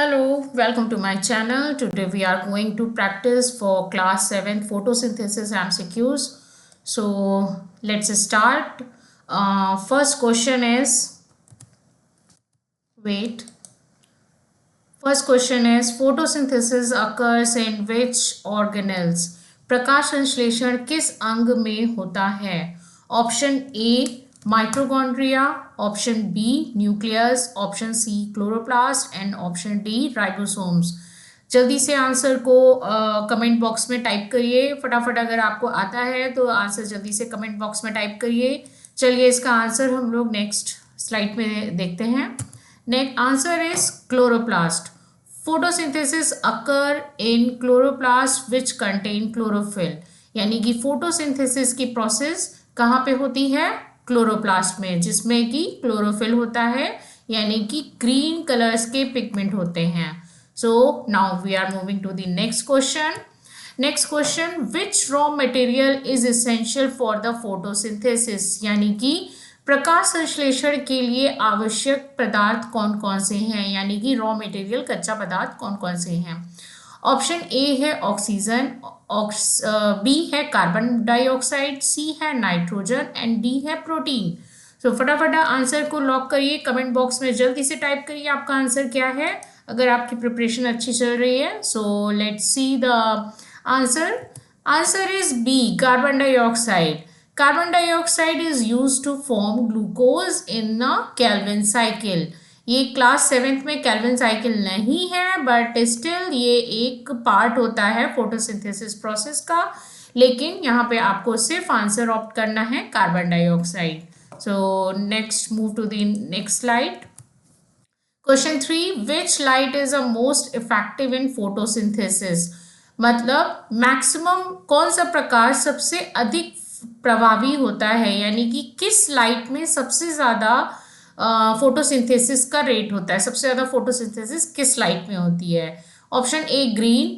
Hello, welcome to my channel. Today we are going to practice for class 7 photosynthesis MCQs. So let's start. First question is, wait. First question is photosynthesis occurs in which organelles? प्रकाश संश्लेषण किस अंग में होता है? Option A mitochondria, option B nucleus, option C chloroplast and option D ribosomes. जल्दी से answer को comment box में टाइप करिए फटाफट। अगर आपको आता है तो आंसर जल्दी से कमेंट बॉक्स में टाइप करिए। चलिए इसका आंसर हम लोग नेक्स्ट स्लाइड में देखते हैं। Next answer is chloroplast. Photosynthesis occur in chloroplast which contain chlorophyll, यानी कि फोटोसिंथेसिस की प्रोसेस कहाँ पे होती है? क्लोरोप्लास्ट में, जिसमें कि क्लोरोफिल होता है, यानी कि ग्रीन कलर्स के पिगमेंट होते हैं। So now we are moving to the next question. Next question, which raw material is essential for the photosynthesis, यानी कि प्रकाश संश्लेषण के लिए आवश्यक पदार्थ कौन कौन से हैं, यानी कि रॉ मटेरियल कच्चा पदार्थ कौन कौन से हैं। ऑप्शन ए है ऑक्सीजन, बी है कार्बन डाइऑक्साइड, सी है नाइट्रोजन एंड डी है प्रोटीन। तो फटाफट आंसर को लॉक करिए, कमेंट बॉक्स में जल्दी से टाइप करिए आपका आंसर क्या है, अगर आपकी प्रिपरेशन अच्छी चल रही है। So let's see the answer. Answer is B carbon dioxide. Carbon dioxide is used to form glucose in a Calvin cycle. ये क्लास 7th में केल्विन साइकिल नहीं है, बट स्टिल ये एक पार्ट होता है फोटोसिंथेसिस प्रोसेस का। लेकिन यहाँ पे आपको सिर्फ आंसर ऑप्ट करना है carbon dioxide. So next move to the next slide. Question 3, which light is a most effective in photosynthesis, मतलब मैक्सिमम कौन सा प्रकाश सबसे अधिक प्रभावी होता है, यानी कि किस लाइट में सबसे ज़्यादा फोटोसिंथेसिस का रेट होता है, सबसे ज़्यादा फोटोसिंथेसिस किस लाइट में होती है। ऑप्शन ए ग्रीन,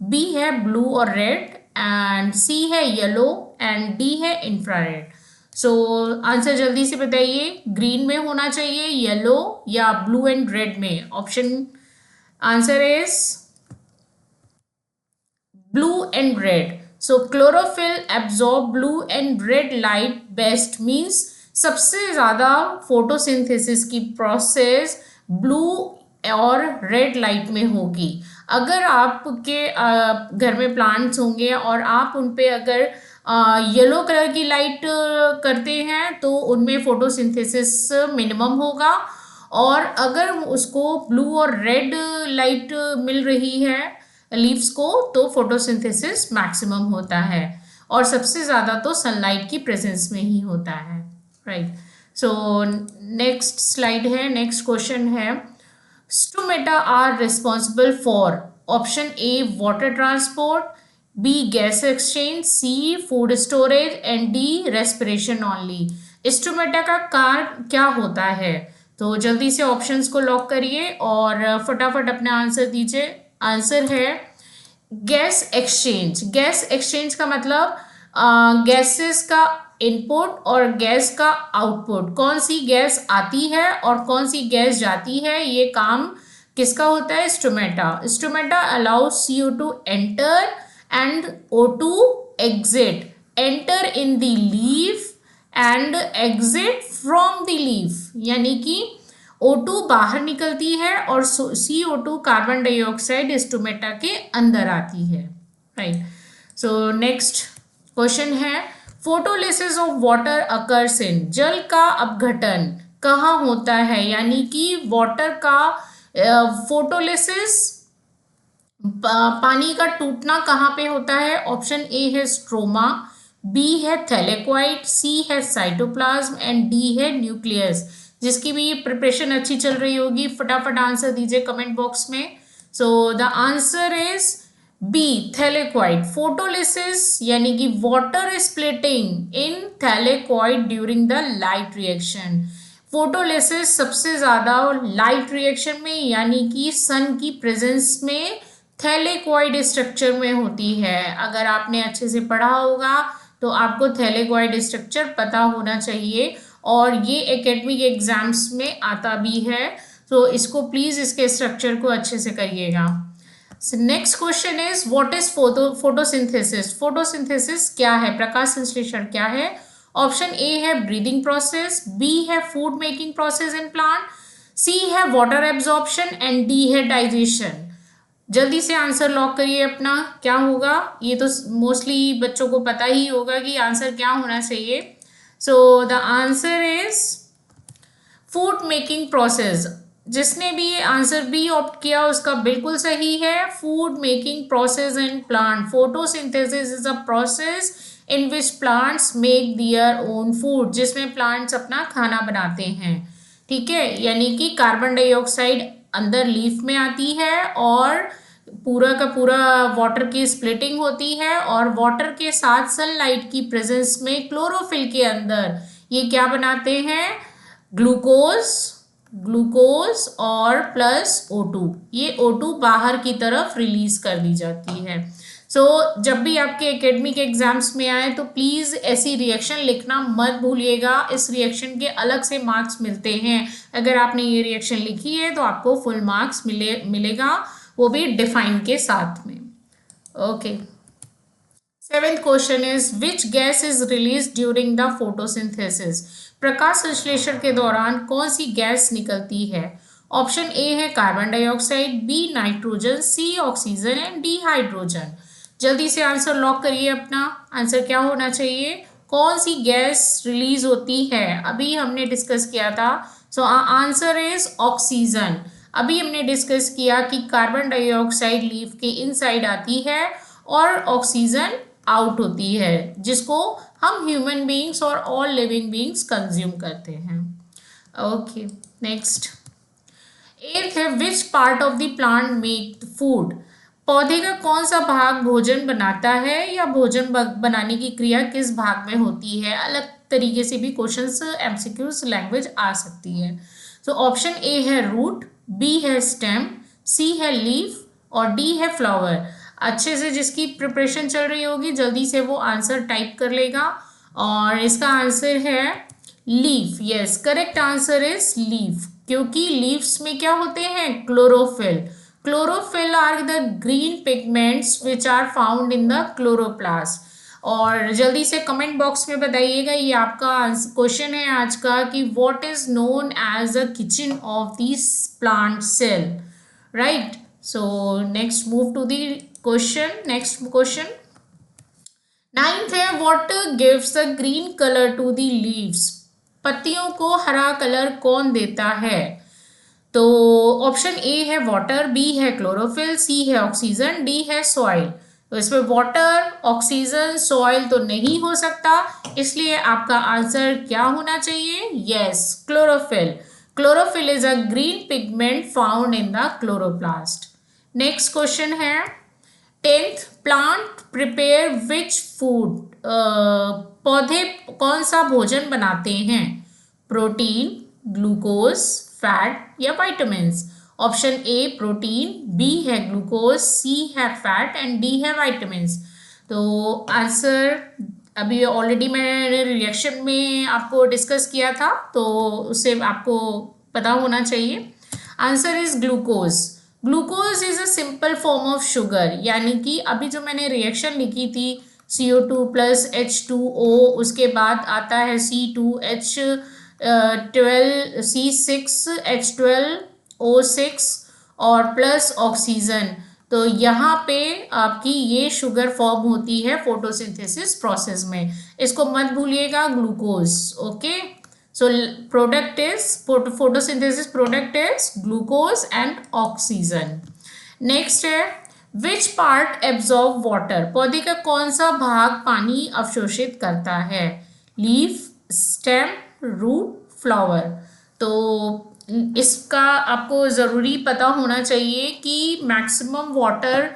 बी है ब्लू और रेड एंड सी है येलो एंड डी है इंफ्रारेड। सो आंसर जल्दी से बताइए, ग्रीन में होना चाहिए, येलो या ब्लू एंड रेड में। Option answer is blue and red. So chlorophyll absorb blue and red light best, means सबसे ज़्यादा फोटोसिंथेसिस की प्रोसेस ब्लू और रेड लाइट में होगी। अगर आपके घर में प्लांट्स होंगे और आप उन पे अगर येलो कलर की लाइट करते हैं तो उनमें फोटोसिंथेसिस मिनिमम होगा, और अगर उसको ब्लू और रेड लाइट मिल रही है लीव्स को तो फोटोसिंथेसिस मैक्सिमम होता है, और सबसे ज़्यादा तो सनलाइट की प्रेजेंस में ही होता है, राइट। सो नेक्स्ट स्लाइड है, नेक्स्ट क्वेश्चन है, stomata are responsible for. Option A water transport, B gas exchange, C food storage and D respiration only. Stomata का कार्य क्या होता है? तो जल्दी से ऑप्शंस को लॉक करिए और फटाफट अपना आंसर दीजिए। आंसर है गैस एक्सचेंज। गैस एक्सचेंज का मतलब गैसेस का इनपुट और गैस का आउटपुट, कौन सी गैस आती है और कौन सी गैस जाती है, ये काम किसका होता है? Stomata. Stomata allows CO2 enter and O2 exit, enter in the leaf and exit from the leaf, यानी कि O2 बाहर निकलती है और CO2 कार्बन डाइऑक्साइड स्टोमेटा के अंदर आती है, राइट। सो नेक्स्ट क्वेश्चन है, photolysis of water occurs in. जल का अपघटन कहाँ होता है, यानी कि वाटर का फोटोलिसिस पानी का टूटना कहाँ पे होता है। ऑप्शन ए है स्ट्रोमा, बी है थैलेक्वाइट, सी है साइटोप्लाज्म एंड डी है न्यूक्लियस। जिसकी भी प्रिपरेशन अच्छी चल रही होगी फटाफट आंसर दीजिए कमेंट बॉक्स में। So the answer is B thylakoid. Photolysis यानी कि water splitting in thylakoid during the light reaction. Photolysis सबसे ज़्यादा लाइट रिएक्शन में, यानी कि सन की प्रेजेंस में थैलेक्वाइड स्ट्रक्चर में होती है। अगर आपने अच्छे से पढ़ा होगा तो आपको थैलेक्वाइड स्ट्रक्चर पता होना चाहिए, और ये एकेडमिक एग्जाम्स में आता भी है। तो इसको प्लीज इसके स्ट्रक्चर को अच्छे से करिएगा। Next question is what is photosynthesis. Photosynthesis क्या है, प्रकाश संश्लेषण क्या है। ऑप्शन ए है ब्रीदिंग प्रोसेस, बी है food making process in plant, C है वाटर एब्जॉर्प्शन एंड डी है डाइजेशन। जल्दी से आंसर लॉक करिए अपना, क्या होगा। ये तो मोस्टली बच्चों को पता ही होगा कि आंसर क्या होना चाहिए। सो the answer is food making process. जिसने भी ये आंसर बी ऑप्ट किया उसका बिल्कुल सही है। Food making process in plant, photosynthesis is a process in which plants make their own food, जिसमें प्लांट्स अपना खाना बनाते हैं। ठीक है, यानी कि कार्बन डाइऑक्साइड अंदर लीफ में आती है और पूरा का पूरा वाटर की स्प्लिटिंग होती है और वाटर के साथ सनलाइट की प्रेजेंस में क्लोरोफिल के अंदर ये क्या बनाते हैं, ग्लूकोज, ग्लूकोज और प्लस O2। ये O2 बाहर की तरफ रिलीज कर दी जाती है। जब भी आपके एकेडमिक एग्जाम्स में आए तो प्लीज ऐसी रिएक्शन लिखना मत भूलिएगा। इस रिएक्शन के अलग से मार्क्स मिलते हैं। अगर आपने ये रिएक्शन लिखी है तो आपको फुल मार्क्स मिलेगा, वो भी डिफाइन के साथ में। Okay, seventh question is which gas is release during the photosynthesis. प्रकाश संश्लेषण के दौरान कौन सी गैस निकलती है। ऑप्शन ए है carbon dioxide, B nitrogen, C oxygen and D hydrogen. जल्दी से आंसर लॉक करिए अपना, आंसर क्या होना चाहिए, कौन सी गैस रिलीज होती है। अभी हमने डिस्कस किया था, सो आंसर इज ऑक्सीजन। अभी हमने डिस्कस किया कि कार्बन डाइऑक्साइड लीफ के इनसाइड आती है और ऑक्सीजन आउट होती है, जिसको हम ह्यूमन बीइंग्स और ऑल लिविंग बीइंग्स कंज्यूम करते हैं। ओके, नेक्स्ट एथ है which part of the plant make food. पौधे का कौन सा भाग भोजन बनाता है या भोजन बनाने की क्रिया किस भाग में होती है। अलग तरीके से भी क्वेश्चंस एमसीक्यूज लैंग्वेज आ सकती है। तो ऑप्शन ए है रूट, बी है स्टेम, सी है लीफ और डी है फ्लावर। अच्छे से जिसकी प्रिपरेशन चल रही होगी जल्दी से वो आंसर टाइप कर लेगा और इसका आंसर है leaf. Yes, correct answer is leaf, क्योंकि लीव्स में क्या होते हैं, chlorophyll. Chlorophyll are the green pigments which are found in the chloroplast. और जल्दी से कमेंट बॉक्स में बताइएगा, ये आपका क्वेश्चन है आज का कि what is known as the kitchen of this plant cell, right. So next move to the question, next question. Ninth है what gives the green colour to the leaves. पत्तियों को हरा कलर कौन देता है। तो ऑप्शन ए है water, B है क्लोरोफिल, सी है ऑक्सीजन, डी है सॉइल। तो इसमें वाटर, ऑक्सीजन, सॉइल तो नहीं हो सकता, इसलिए आपका आंसर क्या होना चाहिए, yes, chlorophyll. Chlorophyll is a green pigment found in the chloroplast. Next question है 10th, plant prepare which food. पौधे कौन सा भोजन बनाते हैं, प्रोटीन, ग्लूकोज, फैट या vitamins. Option A protein, B है ग्लूकोज, सी है फैट एंड डी है विटामिन्स। तो आंसर अभी ऑलरेडी मैंने रिएक्शन में आपको डिस्कस किया था, तो उससे आपको पता होना चाहिए। Answer is glucose. Glucose is a simple form of sugar, यानी कि अभी जो मैंने रिएक्शन लिखी थी CO2 प्लस H2O, उसके बाद आता है C2H12C6H12O6 और प्लस ऑक्सीजन। तो यहाँ पे आपकी ये शुगर फॉर्म होती है फोटोसिंथेसिस प्रोसेस में, इसको मत भूलिएगा, glucose. Okay, so product is photosynthesis product is glucose and oxygen. next है which part absorb water। पौधे का कौन सा भाग पानी अवशोषित करता है, लीफ, स्टेम, रूट, फ्लावर। तो इसका आपको ज़रूरी पता होना चाहिए कि मैक्सिमम वाटर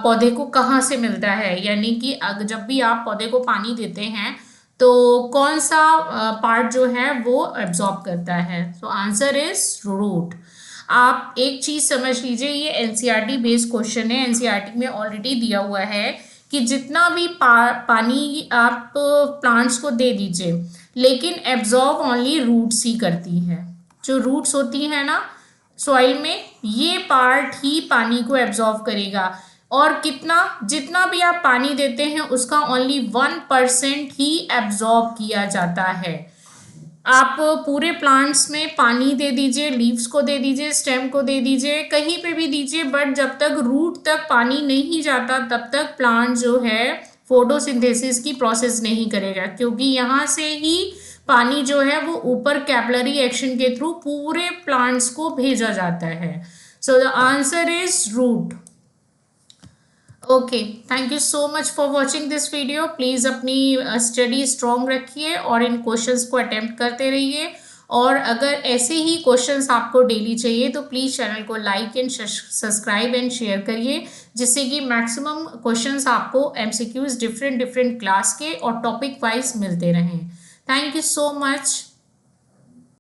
पौधे को कहाँ से मिलता है, यानी कि जब भी आप पौधे को पानी देते हैं तो कौन सा पार्ट जो है वो एब्जॉर्ब करता है। तो आंसर इज रूट। आप एक चीज समझ लीजिए, ये एनसीईआरटी बेस्ड क्वेश्चन है, एनसीईआरटी में ऑलरेडी दिया हुआ है कि जितना भी पानी आप प्लांट्स को दे दीजिए, लेकिन एब्जॉर्ब ओनली रूट्स ही करती है। जो रूट्स होती है ना, सॉइल में ये पार्ट ही पानी को एब्जॉर्व करेगा, और कितना, जितना भी आप पानी देते हैं उसका ओनली 1% ही एब्जॉर्ब किया जाता है। आप पूरे प्लांट्स में पानी दे दीजिए, लीव्स को दे दीजिए, स्टेम को दे दीजिए, कहीं पे भी दीजिए, बट जब तक रूट तक पानी नहीं जाता तब तक प्लांट जो है फोटोसिंथेसिस की प्रोसेस नहीं करेगा, क्योंकि यहाँ से ही पानी जो है वो ऊपर कैपिलरी एक्शन के थ्रू पूरे प्लांट्स को भेजा जाता है। So the answer is root. Okay, thank you so much for watching this video. Please अपनी स्टडी स्ट्रॉन्ग रखिए और इन क्वेश्चंस को अटेम्प्ट करते रहिए, और अगर ऐसे ही क्वेश्चंस आपको डेली चाहिए तो प्लीज़ चैनल को like and subscribe and share करिए, जिससे कि मैक्सिमम क्वेश्चंस आपको एमसीक्यूज डिफरेंट डिफरेंट क्लास के और टॉपिक वाइज मिलते रहें। Thank you so much.